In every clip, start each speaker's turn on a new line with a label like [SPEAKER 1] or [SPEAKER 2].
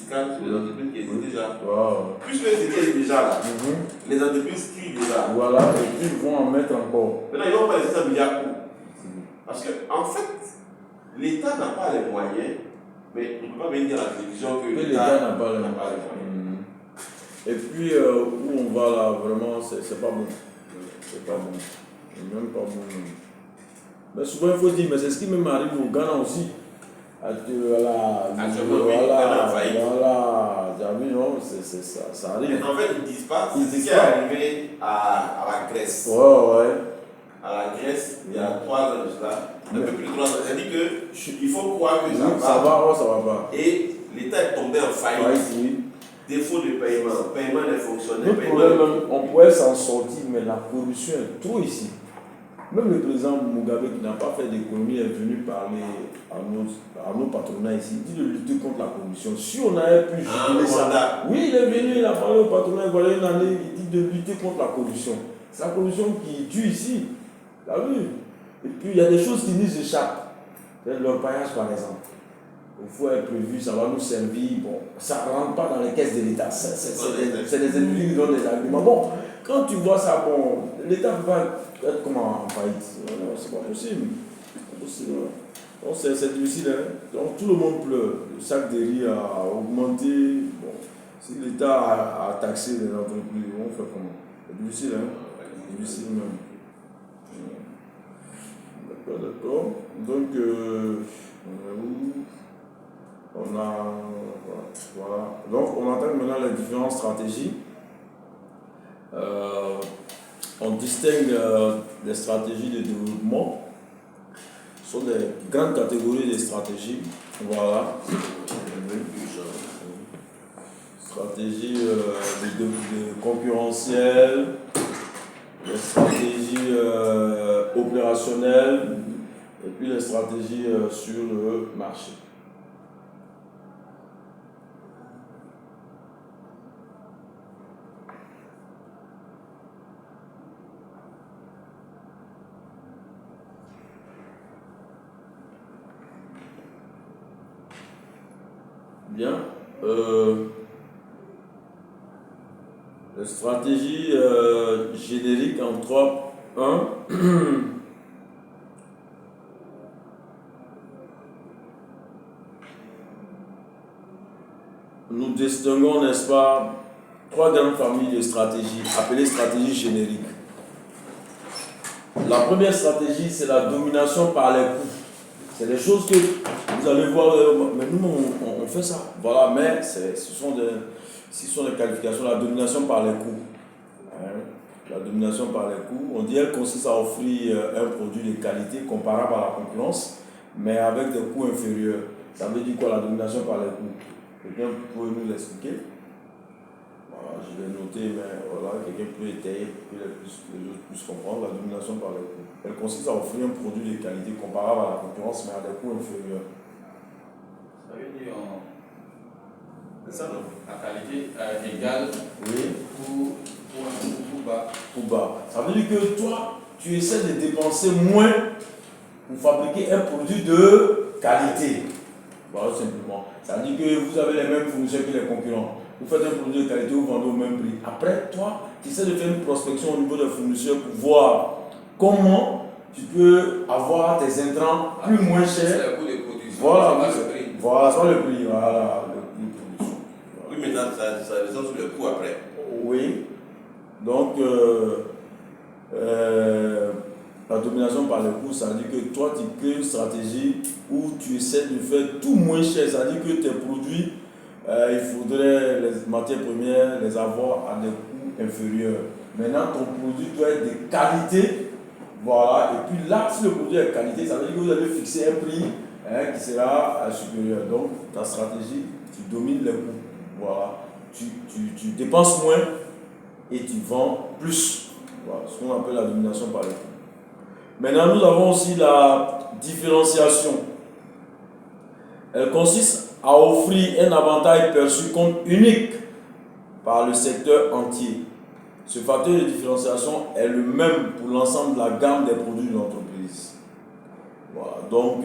[SPEAKER 1] sur les entreprises qui existent déjà.
[SPEAKER 2] Wow.
[SPEAKER 1] Puisque c'était déjà là, les entreprises qui déjà.
[SPEAKER 2] Voilà, et puis ils vont en mettre encore.
[SPEAKER 1] Maintenant, ils vont pas laisser ça milliard coût. Parce qu'en fait, l'État n'a pas les moyens, mais on ne peut pas venir à la télévision que
[SPEAKER 2] l'État n'a pas les moyens. Et puis, où on va là, vraiment, c'est pas bon. C'est pas bon. C'est même pas bon. Mais souvent, il faut dire, mais c'est ce qui même arrive au Ghana aussi. Voilà, non, c'est ça, ça arrive.
[SPEAKER 1] Mais en fait, ils disent pas ce qui est arrivé à la Grèce.
[SPEAKER 2] Ouais.
[SPEAKER 1] À la Grèce, il y a 3 ans de cela, un peu plus de 3 ans. C'est-à-dire qu'il faut croire que ça va pas. Et l'État est tombé en faillite. Défaut de paiement des fonctionnaires.
[SPEAKER 2] Le problème, on pourrait s'en sortir, mais la corruption est trop ici. Même le président Mugabe, qui n'a pas fait d'économie, est venu parler à nos patronats ici. Il dit de lutter contre la corruption. Si on avait pu juguler ça. Oui, il est venu, il a parlé au patronat, voilà une année, il dit de lutter contre la corruption. C'est la corruption qui tue ici. Tu as vu? Et puis il y a des choses qui nous échappent. L'orpaillage par exemple. Il faut être prévu, ça va nous servir. Bon, ça ne rentre pas dans les caisses de l'État. C'est des individus qui donnent des arguments. Bon, quand tu vois ça, bon, l'État ne peut pas être comme en faillite. Non, c'est pas possible. Donc c'est difficile. Hein? Donc tout le monde pleure. Le sac de riz a augmenté. Bon, si l'État a taxé les entreprises, on fait comment? C'est difficile. Hein? C'est difficile même. D'accord. Donc, on est où? Voilà. Donc, on entend maintenant les différentes stratégies. On distingue les stratégies de développement. Ce sont des grandes catégories de stratégies. Voilà. Stratégies de concurrentielles, les stratégies opérationnelles et puis les stratégies sur le marché. Bien. Les stratégies génériques en 3, 1. Nous distinguons, n'est-ce pas, 3 grandes familles de stratégies, appelées stratégies génériques. La première stratégie, c'est la domination par les coûts. C'est des choses que vous allez voir, mais nous, on fait ça. Voilà, mais ce sont des qualifications, la domination par les coûts. La domination par les coûts, on dit qu'elle consiste à offrir un produit de qualité comparable à la concurrence, mais avec des coûts inférieurs. Ça veut dire quoi, la domination par les coûts? Quelqu'un peut nous l'expliquer? Voilà, je vais noter, mais voilà, quelqu'un peut étayer pour que les autres puissent comprendre. La domination par les coûts. Elle consiste à offrir un produit de qualité comparable à la concurrence, mais à des coûts inférieurs.
[SPEAKER 3] Ça veut dire ça, la qualité égale ou bas.
[SPEAKER 2] Ou bas. Ça veut dire que toi, tu essaies de dépenser moins pour fabriquer un produit de qualité. Voilà, simplement. Ça veut dire que vous avez les mêmes fournisseurs que les concurrents. Vous faites un produit de qualité, vous vendez au même prix. Après, toi, tu essaies de faire une prospection au niveau des fournisseurs pour voir comment tu peux avoir tes intrants plus moins chers.
[SPEAKER 3] C'est le coût de production.
[SPEAKER 2] Voilà,
[SPEAKER 3] c'est pas le prix.
[SPEAKER 2] Voilà, c'est pas le prix. Voilà, le prix de production.
[SPEAKER 1] Oui, mais ça descend sur le coût après.
[SPEAKER 2] Oui. Donc, la domination par les coûts, ça veut dire que toi, tu crées une stratégie où tu essaies de faire tout moins cher. Ça veut dire que tes produits, il faudrait les matières premières les avoir à des coûts inférieurs. Maintenant, ton produit doit être de qualité. Voilà. Et puis là, si le produit est de qualité, ça veut dire que vous allez fixer un prix qui sera supérieur. Donc, ta stratégie, tu domines les coûts. Voilà. Tu dépenses moins et tu vends plus. Voilà, ce qu'on appelle la domination par les coûts. Maintenant, nous avons aussi la différenciation. Elle consiste à offrir un avantage perçu comme unique par le secteur entier. Ce facteur de différenciation est le même pour l'ensemble de la gamme des produits de l'entreprise. Voilà, donc,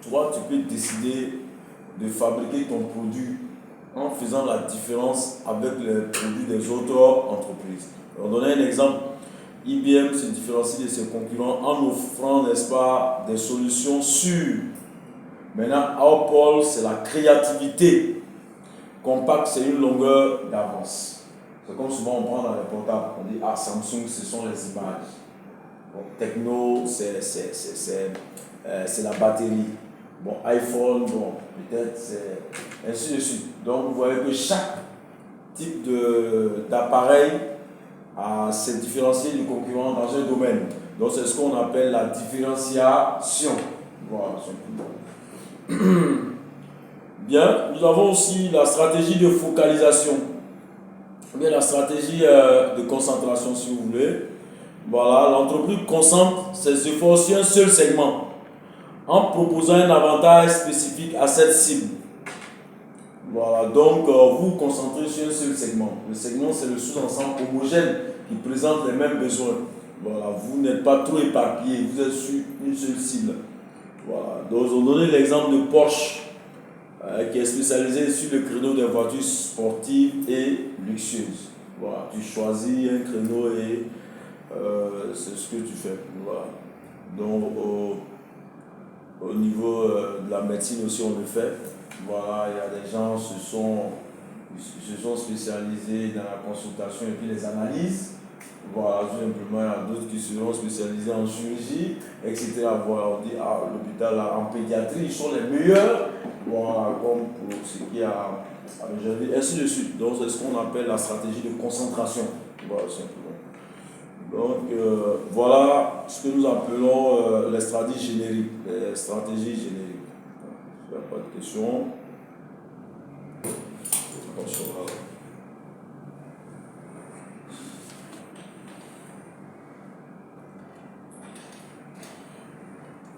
[SPEAKER 2] toi, tu peux décider de fabriquer ton produit en faisant la différence avec les produits des autres entreprises. On va donner un exemple. IBM se différencie de ses concurrents en offrant, n'est-ce pas, des solutions sûres. Maintenant, Apple, c'est la créativité. Compact, c'est une longueur d'avance. C'est comme souvent on prend dans les portables. On dit, ah, Samsung, ce sont les images. Bon, Techno, c'est la batterie. Bon, iPhone, bon, peut-être c'est ainsi de suite. Donc, vous voyez que chaque type d'appareil se différencier du concurrent dans un domaine. Donc, c'est ce qu'on appelle la différenciation. Voilà, simplement. Bien, nous avons aussi la stratégie de focalisation. Bien, la stratégie de concentration, si vous voulez. Voilà, l'entreprise concentre ses efforts sur un seul segment en proposant un avantage spécifique à cette cible. Voilà, donc vous vous concentrez sur un seul segment. Le segment, c'est le sous-ensemble homogène qui présente les mêmes besoins. Voilà, vous n'êtes pas trop éparpillé, vous êtes sur une seule cible. Voilà, donc on donne l'exemple de Porsche qui est spécialisé sur le créneau des voitures sportives et luxueuses. Voilà, tu choisis un créneau et c'est ce que tu fais. Voilà. Donc au niveau de la médecine aussi on le fait. Voilà, il y a des gens qui se sont spécialisés dans la consultation et puis les analyses. Voilà, tout simplement, il y a d'autres qui seront spécialisés en chirurgie, etc. Voilà, on dit, ah, l'hôpital en pédiatrie, ils sont les meilleurs. Voilà, comme pour ce qui a ainsi de suite. Donc, c'est ce qu'on appelle la stratégie de concentration. Voilà, simplement. Donc, voilà ce que nous appelons les stratégies génériques. Les stratégies génériques. Il n'y a pas de questions. Attention.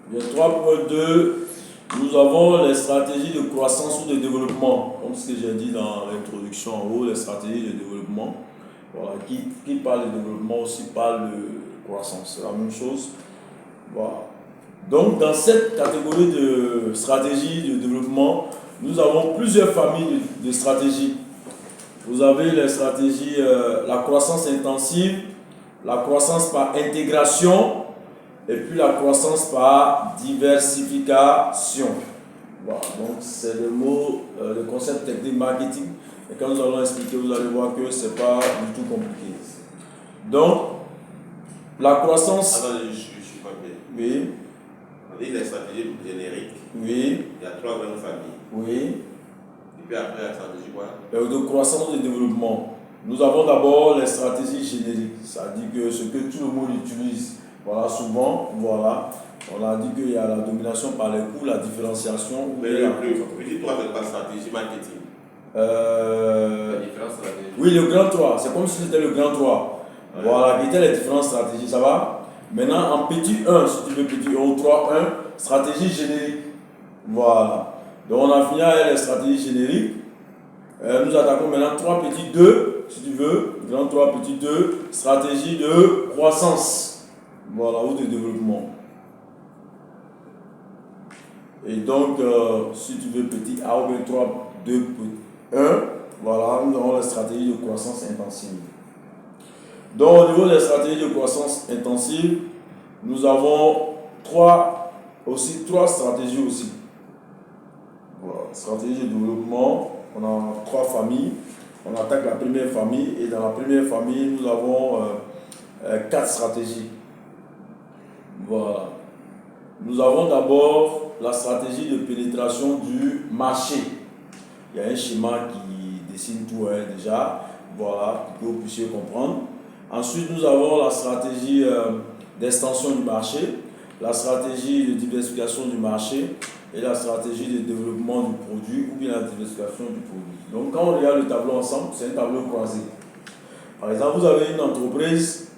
[SPEAKER 2] Bien, 3.2, nous avons les stratégies de croissance ou de développement. Comme ce que j'ai dit dans l'introduction en haut, les stratégies de développement. Voilà, qui parle de développement aussi parle de croissance. C'est la même chose. Voilà. Donc, dans cette catégorie de stratégies de développement, nous avons plusieurs familles de stratégies. Vous avez les stratégies, la croissance intensive, la croissance par intégration, et puis la croissance par diversification. Voilà, donc c'est le mot, le concept technique marketing. Et quand nous allons expliquer, vous allez voir que ce n'est pas du tout compliqué. Donc, la croissance.
[SPEAKER 1] Attendez, je suis pas bien.
[SPEAKER 2] Oui.
[SPEAKER 1] On dit les stratégies génériques.
[SPEAKER 2] Oui.
[SPEAKER 1] Il y a 3 grandes familles.
[SPEAKER 2] Oui.
[SPEAKER 1] Et puis après, la stratégie quoi?
[SPEAKER 2] De croissance et de développement. Nous avons d'abord les stratégies génériques. Ça dit que ce que tout le monde utilise. Voilà, souvent, voilà, on a dit qu'il y a la domination par les coûts, la différenciation.
[SPEAKER 1] Mais le petit 3, c'est pas stratégie marketing.
[SPEAKER 3] La différence stratégique.
[SPEAKER 2] Oui, le grand 3, c'est comme si c'était le grand 3. Ouais. Voilà, qui étaient les différentes stratégies, ça va? Maintenant, en petit 1, si tu veux petit 1 ou 3, 1, stratégie générique. Voilà. Donc, on a fini avec les stratégies génériques. Nous attaquons maintenant 3 petits 2, si tu veux, grand 3 petit 2, stratégie de croissance. Voilà, ou de développement. Et donc, si tu veux petit A ou bien 3, 2, 1, voilà, nous avons la stratégie de croissance intensive. Donc, au niveau des stratégies de croissance intensive, nous avons trois stratégies aussi. Voilà, stratégie de développement, on a 3 familles. On attaque la première famille et dans la première famille, nous avons 4 stratégies. Voilà. Nous avons d'abord la stratégie de pénétration du marché. Il y a un schéma qui dessine tout déjà, voilà, pour que vous puissiez comprendre. Ensuite, nous avons la stratégie d'extension du marché, la stratégie de diversification du marché et la stratégie de développement du produit ou bien la diversification du produit. Donc, quand on regarde le tableau ensemble, c'est un tableau croisé. Par exemple, vous avez une entreprise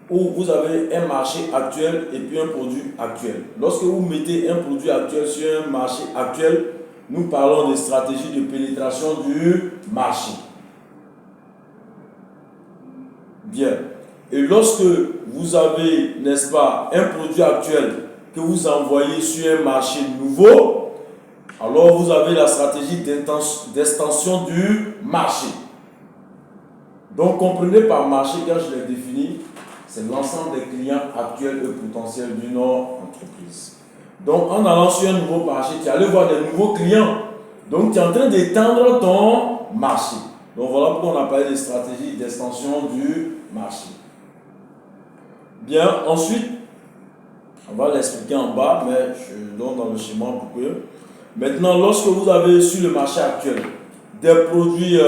[SPEAKER 2] où vous avez un marché actuel et puis un produit actuel. Lorsque vous mettez un produit actuel sur un marché actuel, nous parlons de stratégie de pénétration du marché. Bien. Et lorsque vous avez, n'est-ce pas, un produit actuel que vous envoyez sur un marché nouveau, Alors vous avez la stratégie d'extension du marché. Donc comprenez par marché, quand je l'ai défini, c'est l'ensemble des clients actuels et potentiels d'une entreprise. Donc en allant sur un nouveau marché, tu allais voir des nouveaux clients. Donc tu es en train d'étendre ton marché. Donc voilà pourquoi on a parlé de stratégie d'extension du marché. Bien, ensuite, on va l'expliquer en bas, mais je donne dans le schéma pour que. Maintenant, lorsque vous avez sur le marché actuel des produits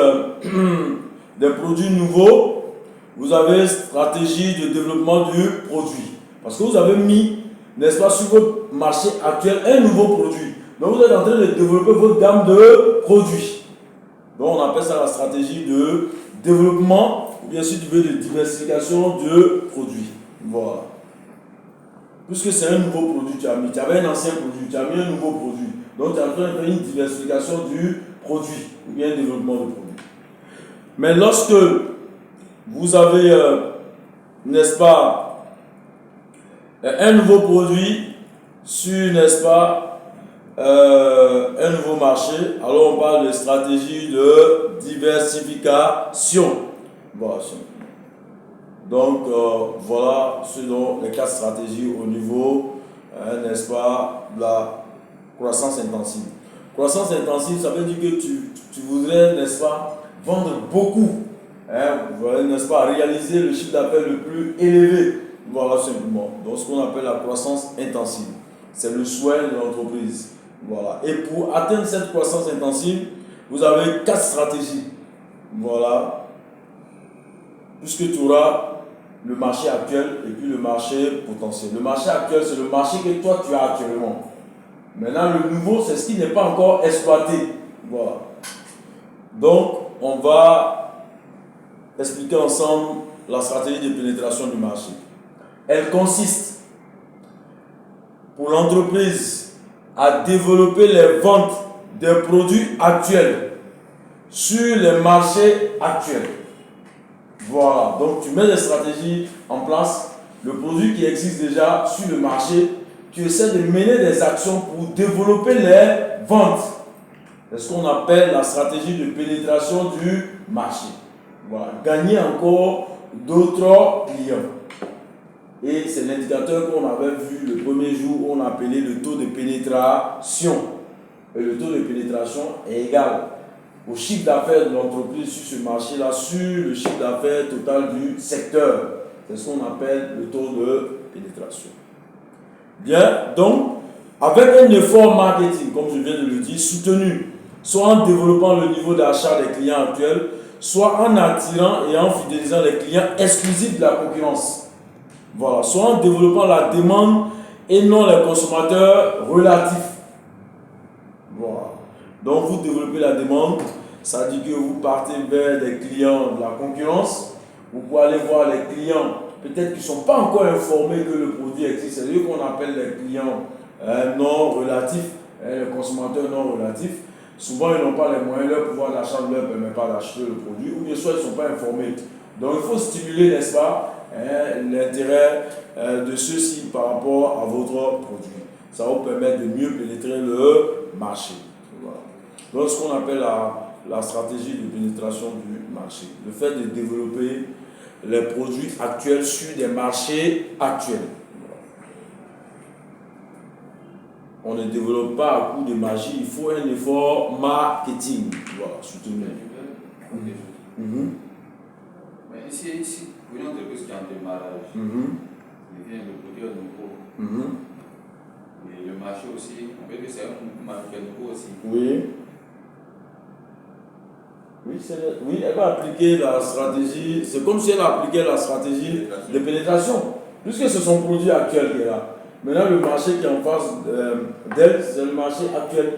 [SPEAKER 2] nouveaux, vous avez une stratégie de développement du produit. Parce que vous avez mis, n'est-ce pas, sur votre marché actuel un nouveau produit. Donc vous êtes en train de développer votre gamme de produits. Donc on appelle ça la stratégie de développement, ou bien si tu veux de diversification de produits. Voilà. Puisque c'est un nouveau produit, tu avais un ancien produit, tu as mis un nouveau produit. Donc tu es en train de faire une diversification du produit, ou bien un développement de produit. Mais lorsque vous avez, n'est-ce pas, un nouveau produit sur, n'est-ce pas, un nouveau marché, alors on parle de stratégie de diversification. Voilà. Donc voilà ce dont les 4 stratégies au niveau, n'est-ce pas, de la croissance intensive. Croissance intensive, ça veut dire que tu voudrais, n'est-ce pas, vendre beaucoup, n'est-ce pas, réaliser le chiffre d'affaires le plus élevé. Voilà simplement. Donc ce qu'on appelle la croissance intensive. C'est le souhait de l'entreprise. Voilà. Et pour atteindre cette croissance intensive, vous avez 4 stratégies. Voilà. Puisque tu auras le marché actuel et puis le marché potentiel. Le marché actuel, c'est le marché que toi tu as actuellement. Maintenant, le nouveau, c'est ce qui n'est pas encore exploité. Voilà. Donc, on va expliquer ensemble la stratégie de pénétration du marché. Elle consiste pour l'entreprise à développer les ventes des produits actuels sur les marchés actuels. Voilà, donc tu mets des stratégies en place, le produit qui existe déjà sur le marché, tu essaies de mener des actions pour développer les ventes. C'est ce qu'on appelle la stratégie de pénétration du marché. Voilà, gagner encore d'autres clients. Et c'est l'indicateur qu'on avait vu le premier jour où on appelait le taux de pénétration. Et le taux de pénétration est égal au chiffre d'affaires de l'entreprise sur ce marché-là, sur le chiffre d'affaires total du secteur. C'est ce qu'on appelle le taux de pénétration. Bien, donc, avec un effort marketing, comme je viens de le dire, soutenu, soit en développant le niveau d'achat des clients actuels, soit en attirant et en fidélisant les clients exclusifs de la concurrence. Voilà, soit en développant la demande et non les consommateurs relatifs. Voilà. Donc vous développez la demande, ça dit que vous partez vers des clients de la concurrence, vous pouvez aller voir les clients peut-être qui ne sont pas encore informés que le produit existe, c'est eux qu'on appelle les clients non relatifs, les consommateurs non relatifs. Souvent ils n'ont pas les moyens, leur pouvoir d'achat ne leur permet pas d'acheter le produit, ou bien soit ils ne sont pas informés. Donc il faut stimuler, n'est-ce pas, l'intérêt de ceux-ci par rapport à votre produit. Ça va vous permettre de mieux pénétrer le marché. Voilà. Donc ce qu'on appelle la stratégie de pénétration du marché. Le fait de développer les produits actuels sur des marchés actuels. Voilà. On ne développe pas à coup de magie, il faut un effort marketing. Voilà, soutenu.
[SPEAKER 3] Mais ici, pour une entreprise qui est en démarrage, il vient le produit nouveau. Et le marché aussi, on peut dire que c'est un marché nouveau aussi.
[SPEAKER 2] Oui. Oui, elle va appliquer la stratégie, c'est comme si elle appliquait la stratégie de pénétration, puisque c'est son produit actuel qui est là. Maintenant, le marché qui est en face d'elle, c'est le marché actuel.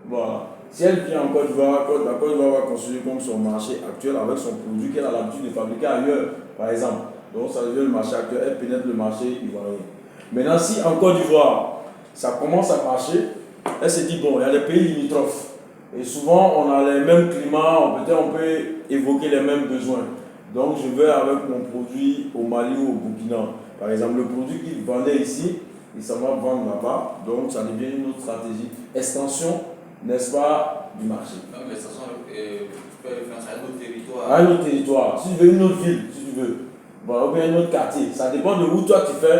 [SPEAKER 2] Voilà. Si elle vient en Côte d'Ivoire, la Côte d'Ivoire va considérer comme son marché actuel avec son produit qu'elle a l'habitude de fabriquer ailleurs, par exemple. Donc, ça devient le marché actuel, elle pénètre le marché ivoirien. Maintenant, si en Côte d'Ivoire, ça commence à marcher, elle se dit, bon, il y a des pays limitrophes. Et souvent, on a les mêmes climats, peut-être on peut évoquer les mêmes besoins. Donc, je vais avec mon produit au Mali ou au Burkina. Par exemple, le produit qu'il vendait ici, il s'en va vendre là-bas. Donc, ça devient une autre stratégie. Extension n'est-ce pas, du marché.
[SPEAKER 3] Donc les stations peuvent référence à un autre territoire.
[SPEAKER 2] À un autre territoire, si tu veux une autre ville, si tu veux, voilà, ou bien un autre quartier, ça dépend de où toi tu fais,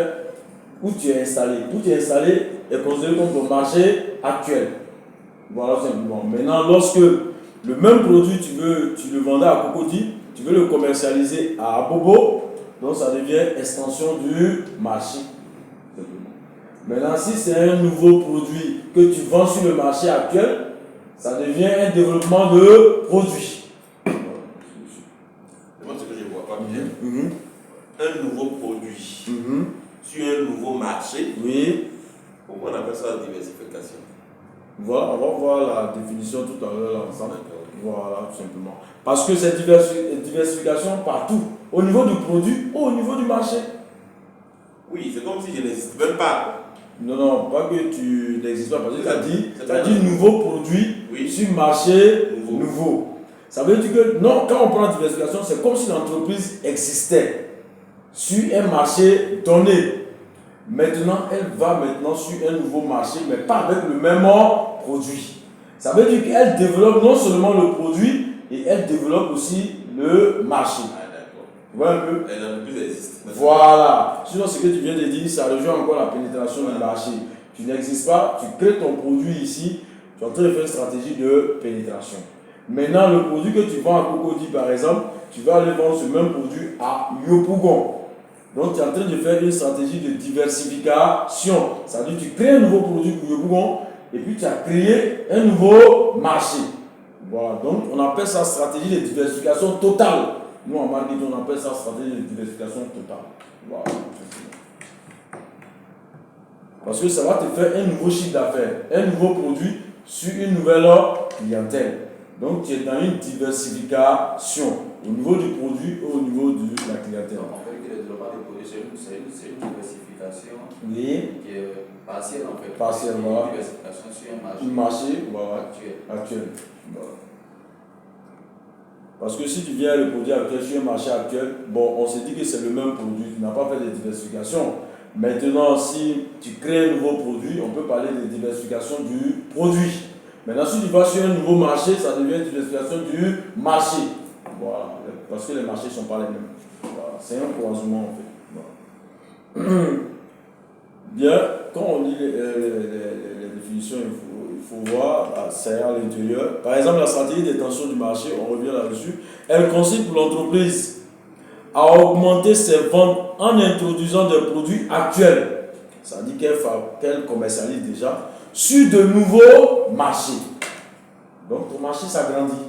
[SPEAKER 2] où tu es installé. Où tu es installé est considéré comme ton marché actuel. Voilà simplement. Maintenant, lorsque le même produit, tu le vendais à Cocody, tu veux le commercialiser à Bobo, donc ça devient extension du marché. Maintenant, si c'est un nouveau produit que tu vends sur le marché actuel, ça devient un développement de produit.
[SPEAKER 1] Moi, ce que je ne vois pas bien, un nouveau produit sur un nouveau marché,
[SPEAKER 2] oui.
[SPEAKER 1] Pourquoi on appelle ça la diversification?
[SPEAKER 2] Voilà, on va voir la définition tout à l'heure ensemble. Voilà, tout simplement. Parce que c'est diversification partout, au niveau du produit ou au niveau du marché.
[SPEAKER 1] Oui, c'est comme si je n'existe même pas.
[SPEAKER 2] Non, pas que tu n'existes pas, parce que tu as dit nouveau produit sur marché nouveau. Ça veut dire que, non, quand on prend la diversification, c'est comme si l'entreprise existait sur un marché donné. Maintenant, elle va maintenant sur un nouveau marché, mais pas avec le même produit. Ça veut dire qu'elle développe non seulement le produit, et elle développe aussi le marché.
[SPEAKER 1] Ah, d'accord.
[SPEAKER 2] Tu vois un peu?
[SPEAKER 1] L'entreprise existe.
[SPEAKER 2] Voilà. Sinon, ce que tu viens de dire, ça rejoint encore la pénétration du marché. Tu n'existes pas, tu crées ton produit ici, tu es en train de faire une stratégie de pénétration. Maintenant, le produit que tu vends à Cocody, par exemple, tu vas aller vendre ce même produit à Yopougon. Donc, tu es en train de faire une stratégie de diversification. Ça veut dire que tu crées un nouveau produit pour Yopougon et puis tu as créé un nouveau marché. Voilà. Donc, on appelle ça stratégie de diversification totale. Nous, en marketing, on appelle ça stratégie de diversification totale. Voilà. Parce que ça va te faire un nouveau chiffre d'affaires, un nouveau produit sur une nouvelle clientèle. Donc, tu es dans une diversification au niveau du produit ou au niveau de la clientèle.
[SPEAKER 3] On fait que le développement des produits, c'est une diversification qui est partielle en fait.
[SPEAKER 2] Partielle, voilà.
[SPEAKER 3] Une diversification sur un marché,
[SPEAKER 2] voilà, actuel. Voilà. Parce que si tu viens le produit actuel sur un marché actuel, bon, on se dit que c'est le même produit, tu n'as pas fait de diversification. Maintenant, si tu crées un nouveau produit, on peut parler de diversification du produit. Maintenant, si tu vas sur un nouveau marché, ça devient une diversification du marché. Voilà, parce que les marchés ne sont pas les mêmes. Voilà. C'est un croisement en fait. Voilà. Bien, quand on lit les définitions, il faut voir, c'est à l'intérieur. Par exemple, la stratégie d'extension du marché, on revient là-dessus, elle consiste pour l'entreprise à augmenter ses ventes en introduisant des produits actuels. Ça dit qu'elle commercialise déjà sur de nouveaux marchés. Donc, ton marché s'agrandit.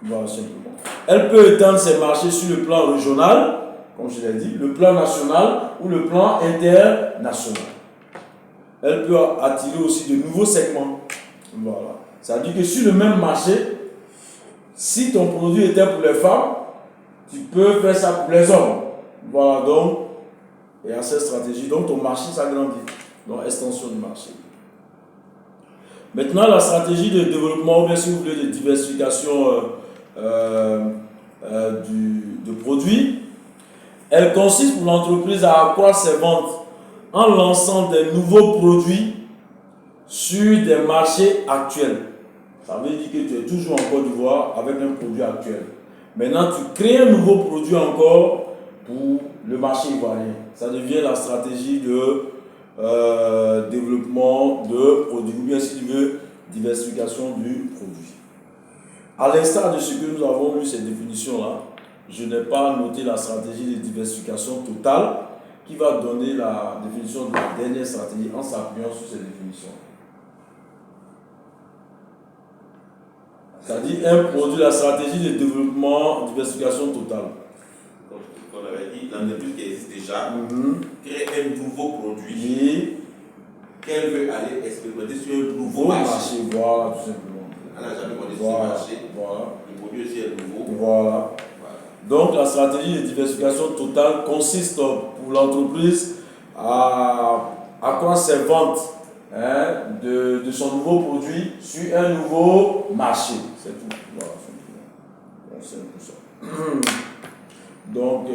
[SPEAKER 2] Voilà, simplement. Elle peut étendre ses marchés sur le plan régional, comme je l'ai dit, le plan national ou le plan international. Elle peut attirer aussi de nouveaux segments. Voilà. Ça veut dire que sur le même marché, si ton produit était pour les femmes, tu peux faire ça pour les hommes. Voilà, donc, il y a cette stratégie. Donc, ton marché s'agrandit. Donc, extension du marché. Maintenant, la stratégie de développement, ou bien si vous voulez, de diversification de produits, elle consiste pour l'entreprise à accroître ses ventes en lançant des nouveaux produits sur des marchés actuels. Ça veut dire que tu es toujours en Côte d'Ivoire avec un produit actuel. Maintenant, tu crées un nouveau produit encore pour le marché ivoirien. Ça devient la stratégie de développement de produits, ou bien si tu veux, diversification du produit. À l'instar de ce que nous avons lu, cette définition-là, je n'ai pas noté la stratégie de diversification totale qui va donner la définition de la dernière stratégie en s'appuyant sur cette définition. C'est-à-dire un produit, la stratégie de développement, diversification totale.
[SPEAKER 1] Comme on avait dit, l'entreprise qui existe déjà crée un nouveau produit qu'elle veut aller expérimenter sur un nouveau marché.
[SPEAKER 2] Voilà, tout simplement.
[SPEAKER 1] Elle n'a jamais connu ce marché.
[SPEAKER 2] Voilà.
[SPEAKER 1] Le produit aussi est nouveau.
[SPEAKER 2] Voilà. Donc la stratégie de diversification totale consiste pour l'entreprise à accroître ses ventes de son nouveau produit sur un nouveau marché. C'est tout. Voilà, c'est un peu ça. Donc,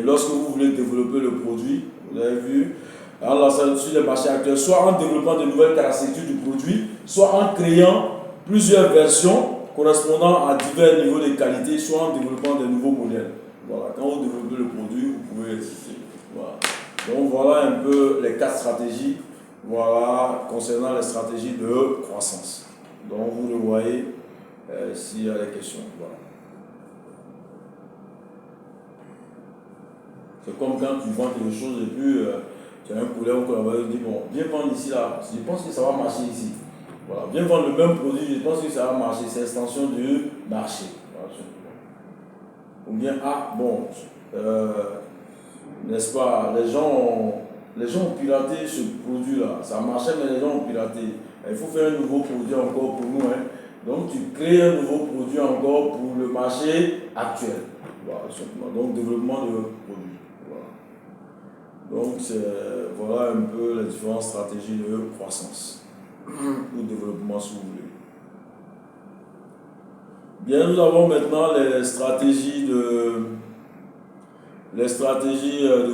[SPEAKER 2] lorsque vous voulez développer le produit, vous avez vu, sur les marchés actuels, soit en développant de nouvelles caractéristiques du produit, soit en créant plusieurs versions correspondant à divers niveaux de qualité, soit en développant de nouveaux modèles. Voilà, quand vous développez le produit, vous pouvez résister. Voilà. Donc voilà un peu les 4 stratégies, voilà, concernant les stratégies de croissance. Donc vous le voyez s'il y a des questions. Voilà. C'est comme quand tu vends quelque chose et puis tu as un collègue ou collaborateur qui dit bon, viens vendre ici là, je pense que ça va marcher ici. Voilà, viens vendre le même produit, je pense que ça va marcher, c'est l'extension du marché. Voilà. Ou bien, ah bon, n'est-ce pas, les gens ont piraté ce produit-là, ça marchait mais les gens ont piraté. Il faut faire un nouveau produit encore pour nous. Hein. Donc tu crées un nouveau produit encore pour le marché actuel. Voilà, simplement. Donc développement de produits. Voilà. Donc voilà un peu les différentes stratégies de croissance ou développement si vous voulez. Bien, nous avons maintenant les stratégies de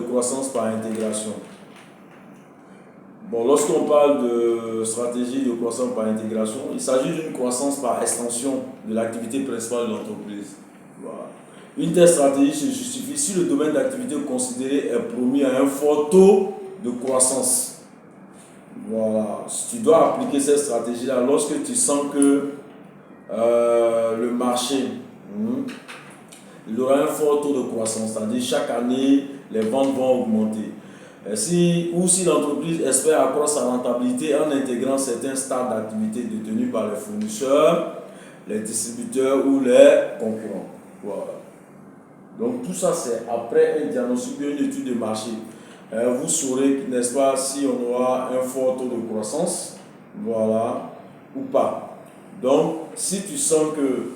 [SPEAKER 2] croissance par intégration. Bon, lorsqu'on parle de stratégie de croissance par intégration, il s'agit d'une croissance par extension de l'activité principale de l'entreprise. Voilà. Une telle stratégie se justifie si le domaine d'activité considéré est promis à un fort taux de croissance. Voilà. Tu dois appliquer cette stratégie-là lorsque tu sens que le marché il aura un fort taux de croissance, c'est-à-dire chaque année les ventes vont augmenter. Si l'entreprise espère accroître sa rentabilité en intégrant certains stades d'activité détenus par les fournisseurs, les distributeurs ou les concurrents. Voilà. Donc tout ça c'est après un diagnostic, une étude de marché. Vous saurez, n'est-ce pas, si on aura un fort taux de croissance, voilà, ou pas. Donc si tu sens que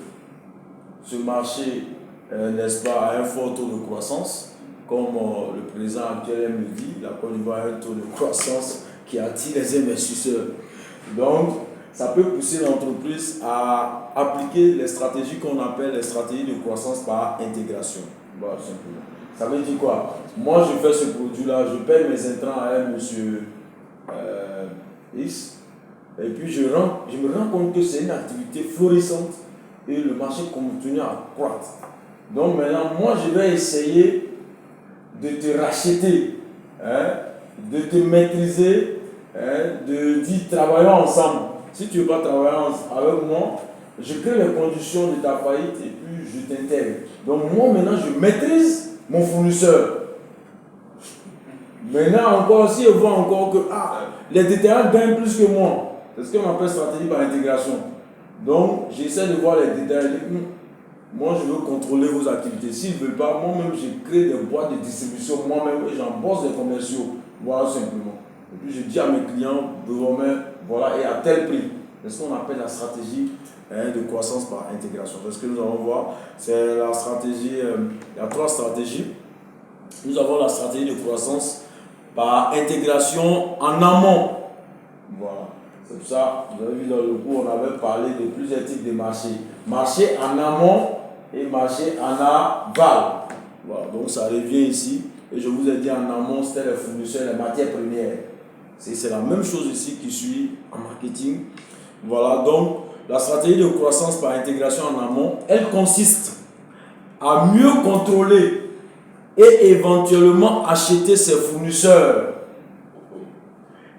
[SPEAKER 2] ce marché, n'est-ce pas, a un fort taux de croissance, comme le président actuel me dit, la Côte d'Ivoire a un taux de croissance qui attire les investisseurs. Donc, ça peut pousser l'entreprise à appliquer les stratégies qu'on appelle les stratégies de croissance par intégration. Voilà, simplement. Ça veut dire quoi? Moi, je fais ce produit-là, je paye mes intrants à un monsieur X, et puis je me rends compte que c'est une activité florissante et le marché continue à croître. Donc maintenant, moi, je vais essayer de te racheter, de te maîtriser, de dire travaillons ensemble. Si tu ne veux pas travailler avec moi, je crée les conditions de ta faillite et puis je t'intègre. Donc moi maintenant je maîtrise mon fournisseur. Maintenant encore, si je vois encore que les détaillants gagnent plus que moi, c'est ce qu'on appelle stratégie par intégration. Donc j'essaie de voir les détaillants. Moi, je veux contrôler vos activités. S'ils ne veulent pas, moi-même, je crée des boîtes de distribution moi-même et j'embosse des commerciaux. Voilà, simplement. Et puis, je dis à mes clients, voilà, et à tel prix. C'est ce qu'on appelle la stratégie de croissance par intégration. C'est ce que nous allons voir. C'est la stratégie, il y a 3 stratégies. Nous avons la stratégie de croissance par intégration en amont. Voilà. C'est pour ça, vous avez vu dans le cours, on avait parlé de plusieurs types de marchés. Marché en amont et marché en aval. Voilà, donc ça revient ici. Et je vous ai dit en amont, c'était les fournisseurs, les matières premières. C'est la même chose ici qui suit en marketing. Voilà, donc la stratégie de croissance par intégration en amont, elle consiste à mieux contrôler et éventuellement acheter ses fournisseurs.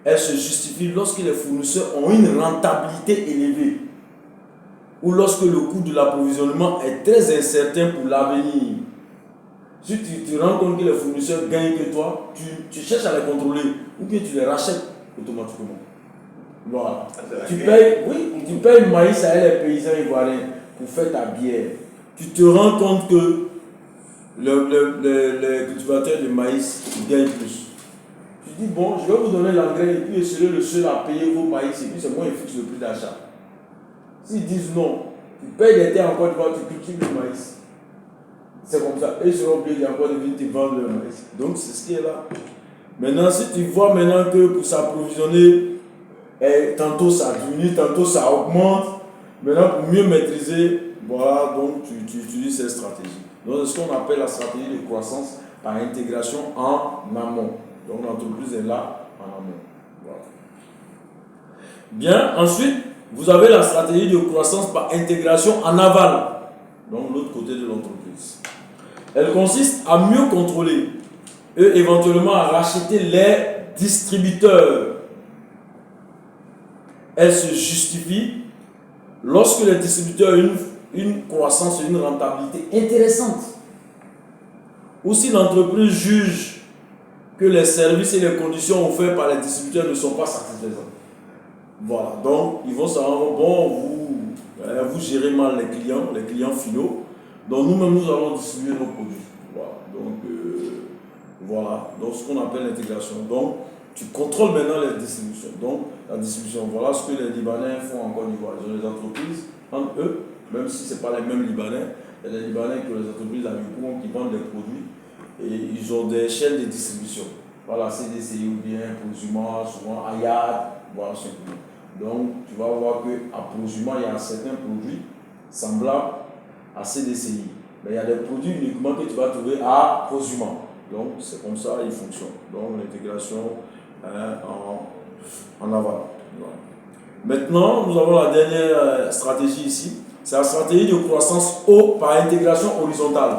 [SPEAKER 2] Elle se justifie lorsque les fournisseurs ont une rentabilité élevée ou lorsque le coût de l'approvisionnement est très incertain pour l'avenir. Si tu te rends compte que les fournisseurs gagnent que toi, tu cherches à les contrôler ou bien tu les rachètes automatiquement. Voilà. Tu payes le maïs à les paysans ivoiriens pour faire ta bière. Tu te rends compte que les cultivateurs de maïs gagnent plus. Tu dis, bon, je vais vous donner l'engrais et puis je serai le seul à payer vos maïs et puis c'est moi qui fixe le prix d'achat. S'ils disent non, tu payes des terres en Côte d'Ivoire, tu cultives le maïs. C'est comme ça. Et ils seront obligés encore de venir te vendre le maïs. Donc c'est ce qui est là. Maintenant, si tu vois maintenant que pour s'approvisionner, tantôt ça diminue, tantôt ça augmente, maintenant pour mieux maîtriser, voilà, donc tu utilises cette stratégie. Donc c'est ce qu'on appelle la stratégie de croissance par intégration en amont. Donc l'entreprise est là en amont. Voilà. Bien, ensuite, vous avez la stratégie de croissance par intégration en aval, donc l'autre côté de l'entreprise. Elle consiste à mieux contrôler et éventuellement à racheter les distributeurs. Elle se justifie lorsque les distributeurs ont une croissance et une rentabilité intéressante, ou si l'entreprise juge que les services et les conditions offertes par les distributeurs ne sont pas satisfaisants. Voilà, donc ils vont se rendre bon, vous gérez mal les clients finaux, donc nous-mêmes nous allons distribuer nos produits. Voilà, donc ce qu'on appelle l'intégration. Donc tu contrôles maintenant les distributions. Donc la distribution, voilà ce que les Libanais font en Côte d'Ivoire. Ils ont des entreprises entre eux, même si ce n'est pas les mêmes Libanais. Il y a des Libanais qui ont des entreprises à Yopougon qui vendent des produits et ils ont des chaînes de distribution. Voilà, CDCI ou bien Prosuma, souvent Ayad, voilà simplement. Donc tu vas voir qu'à Prosuma, il y a certains produits semblables à CDCI. Mais il y a des produits uniquement que tu vas trouver à Prosuma. Donc c'est comme ça il fonctionne. Donc l'intégration en aval. Voilà. Maintenant, nous avons la dernière stratégie ici. C'est la stratégie de croissance par intégration horizontale.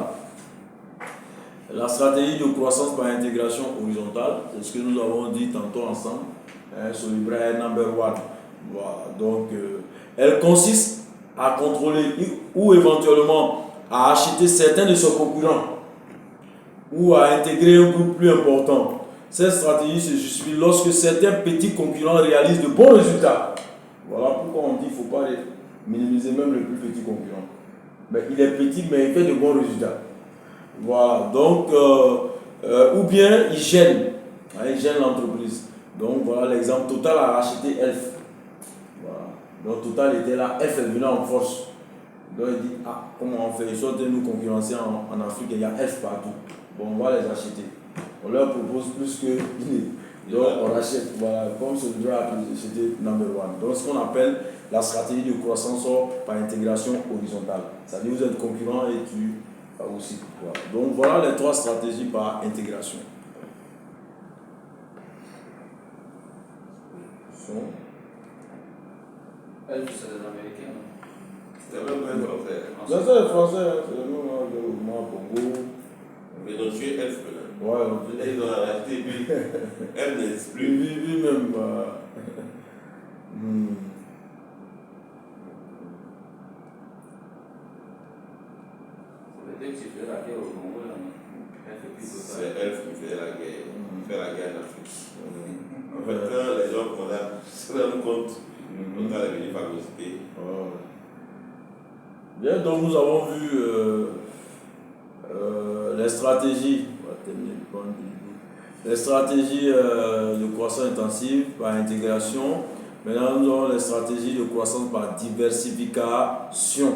[SPEAKER 2] La stratégie de croissance par intégration horizontale, c'est ce que nous avons dit tantôt ensemble sur le brain number one. Voilà. Donc, elle consiste à contrôler ou éventuellement à acheter certains de ses concurrents ou à intégrer un groupe plus important. Cette stratégie se justifie lorsque certains petits concurrents réalisent de bons résultats. Voilà pourquoi on dit qu'il ne faut pas minimiser même le plus petit concurrent. Mais il est petit, mais il fait de bons résultats. Voilà, donc, ou bien il gêne l'entreprise. Donc voilà l'exemple. Total a racheté Elf. Voilà. Donc Total était là, Elf est venu en force. Donc il dit, comment on fait? Ils sont de nous concurrencer en Afrique, il y a Elf partout. Bon, on va les acheter. On leur propose plus que donc on achète, voilà, comme ce droit a acheté number one. Donc ce qu'on appelle la stratégie de croissance par intégration horizontale. C'est-à-dire que vous êtes concurrent et tu aussi. Voilà. Donc voilà les trois stratégies par intégration.
[SPEAKER 3] C'est les Américains.
[SPEAKER 1] C'est même pas un français.
[SPEAKER 2] C'est les Français, c'est le nom moi, Congo.
[SPEAKER 1] Mais donc tu es Elf là.
[SPEAKER 2] Ouais.
[SPEAKER 1] Ils ont racheté, puis Elf n'existe plus.
[SPEAKER 2] Lui-même.
[SPEAKER 3] C'est la guerre au Congo, là.
[SPEAKER 1] C'est Elf qui fait la guerre. Il fait la guerre en Afrique. En fait, quand les gens se rendent compte, on va venir phagocyter.
[SPEAKER 2] Bien, donc nous avons vu les stratégies. Les stratégies de croissance intensive par intégration. Maintenant, nous avons les stratégies de croissance par diversification.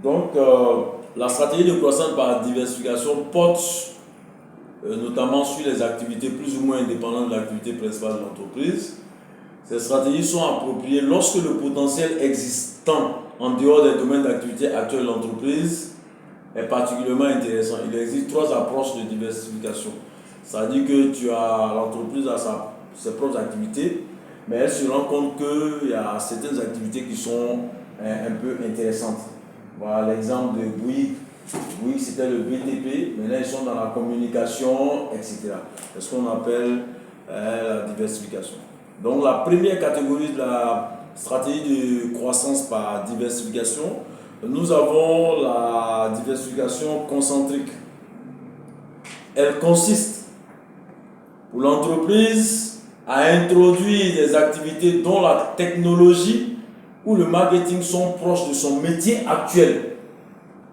[SPEAKER 2] Donc, la stratégie de croissance par diversification porte notamment sur les activités plus ou moins indépendantes de l'activité principale de l'entreprise. Ces stratégies sont appropriées lorsque le potentiel existant en dehors des domaines d'activité actuels de l'entreprise est particulièrement intéressant. Il existe trois approches de diversification. C'est-à-dire que l'entreprise a ses propres activités, mais elle se rend compte qu'il y a certaines activités qui sont un peu intéressantes. Voilà l'exemple de Bouygues. Bouygues, c'était le BTP, maintenant ils sont dans la communication, etc. C'est ce qu'on appelle la diversification. Donc la première catégorie de la stratégie de croissance par diversification, nous avons la diversification concentrique. Elle consiste pour l'entreprise à introduire des activités dont la technologie ou le marketing sont proches de son métier actuel.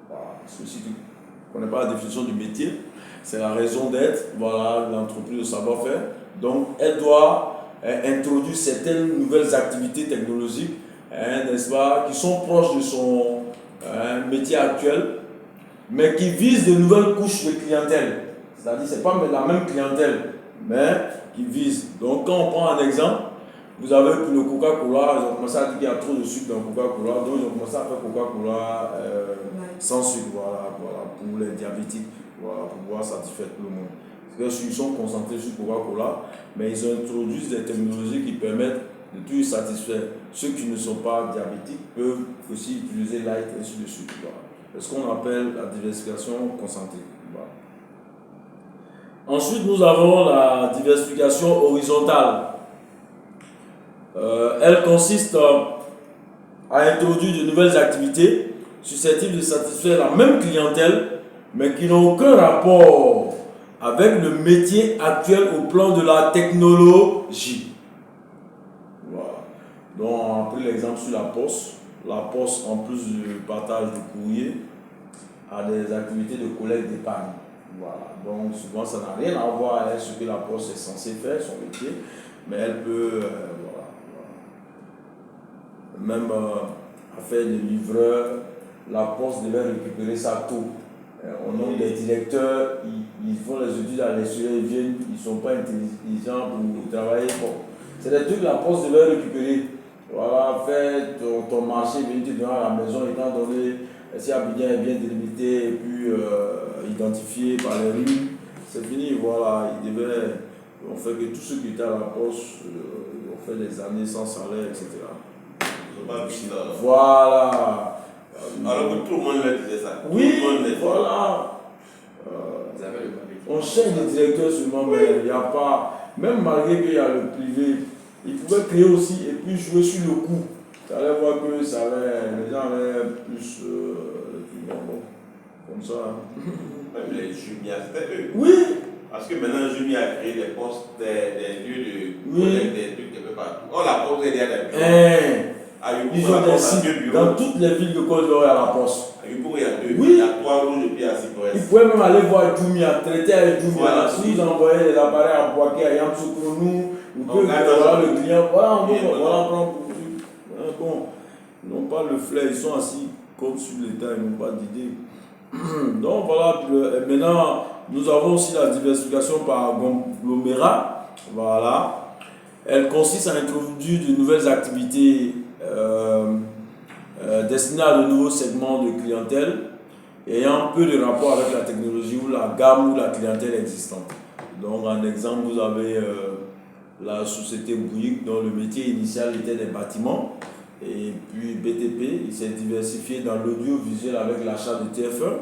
[SPEAKER 2] Voilà. Si tu ne connais pas la définition du métier, c'est la raison d'être, voilà, l'entreprise de savoir-faire. Donc elle doit introduire certaines nouvelles activités technologiques, n'est-ce pas, qui sont proches de son métier actuel, mais qui visent de nouvelles couches de clientèle. C'est-à-dire que ce n'est pas la même clientèle, mais qui visent. Donc quand on prend un exemple, vous avez pour le Coca-Cola, ils ont commencé à dire qu'il y a trop de sucre dans le Coca-Cola, donc ils ont commencé à faire Coca-Cola sans sucre, voilà, pour les diabétiques, voilà, pour pouvoir satisfaire tout le monde. Parce qu'ils sont concentrés sur Coca-Cola, mais ils introduisent des technologies qui permettent de tout satisfaire. Ceux qui ne sont pas diabétiques peuvent aussi utiliser light et ainsi de suite. Voilà. C'est ce qu'on appelle la diversification concentrique. Voilà. Ensuite, nous avons la diversification horizontale. Elle consiste à introduire de nouvelles activités susceptibles de satisfaire la même clientèle, mais qui n'ont aucun rapport avec le métier actuel au plan de la technologie. Voilà. Donc, on a pris l'exemple sur la poste. La poste, en plus du partage de courrier, a des activités de collecte d'épargne. Voilà. Donc, souvent, ça n'a rien à voir avec ce que la poste est censée faire, son métier, mais elle peut, même à faire des livreurs, la poste devait récupérer ça tôt. Au nom des directeurs, ils font les études à l'extérieur, ils viennent, ils ne sont pas intelligents pour travailler. Bon. C'est des trucs que la poste devait récupérer. Voilà, faire ton marché, venir te donner à la maison, étant donné si Abidjan est bien délimité et puis identifié par les rues, c'est fini. Voilà, on fait que tous ceux qui étaient à la poste ont fait des années sans salaire, etc. Voilà.
[SPEAKER 1] Alors que tout le monde le disait ça.
[SPEAKER 2] Oui, voilà. On cherche des directeurs seulement, mais il n'y a pas. Même malgré qu'il y a le privé, ils pouvaient créer aussi et puis jouer sur le coup. Ça allait voir que les gens avaient plus comme ça.
[SPEAKER 1] Même les Jumia, c'était eux.
[SPEAKER 2] Oui.
[SPEAKER 1] Parce que maintenant, Jumia a créé des postes, des lieux de collecte, des trucs quelque partout. Oh, la poste est derrière des bureaux.
[SPEAKER 2] Ils ont des sites dans toutes les villes de Côte d'Ivoire à la poste.
[SPEAKER 1] Il y a deux.
[SPEAKER 2] Oui.
[SPEAKER 1] Il y a 3 rouges et puis à 6 pour
[SPEAKER 2] Ils pouvaient même aller voir Jumia, traiter avec Jumia. Voilà. S'ils envoyaient des appareils à Boaké, à Yamsoukounou, ou que voilà le client, voilà, voilà, prendre. Bon, ils n'ont pas le flair, ils sont assis comme sur l'État, ils n'ont pas d'idée. Donc voilà, maintenant nous avons aussi la diversification par agglomérat. Voilà. Elle consiste à introduire de nouvelles activités destinées à de nouveaux segments de clientèle ayant peu de rapport avec la technologie ou la gamme ou la clientèle existante. Donc en exemple, vous avez la société Bouygues dont le métier initial était des bâtiments. Et puis BTP, il s'est diversifié dans l'audiovisuel avec l'achat de TF1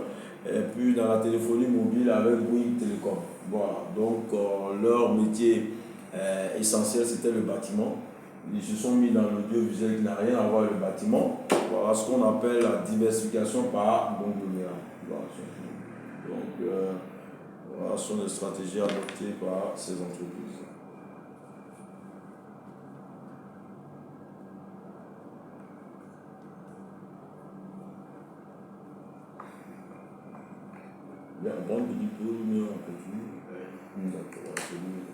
[SPEAKER 2] et puis dans la téléphonie mobile avec Bouygues Télécom. Voilà, donc leur métier essentiel c'était le bâtiment. Ils se sont mis dans l'audiovisuel qui n'a rien à voir avec le bâtiment. Voilà ce qu'on appelle la diversification par conglomérat. Voilà. Donc voilà sont les stratégies adoptées par ces entreprises. Bien, donc, il dit pour nous, on continue. D'accord, c'est mieux.